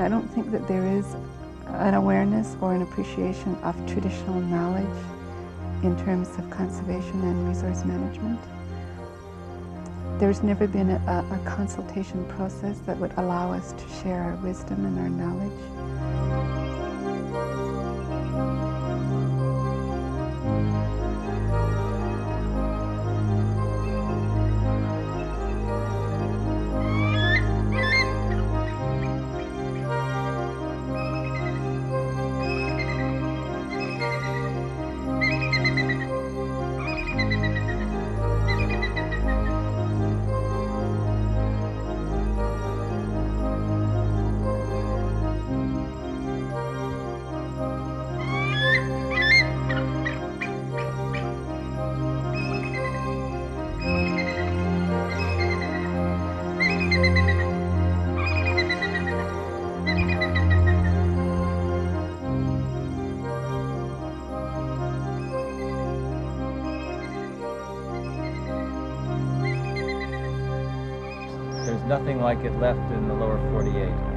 I don't think that there is an awareness or an appreciation of traditional knowledge in terms of conservation and resource management. There's never been a consultation process that would allow us to share our wisdom and our knowledge. There's nothing like it left in the lower 48.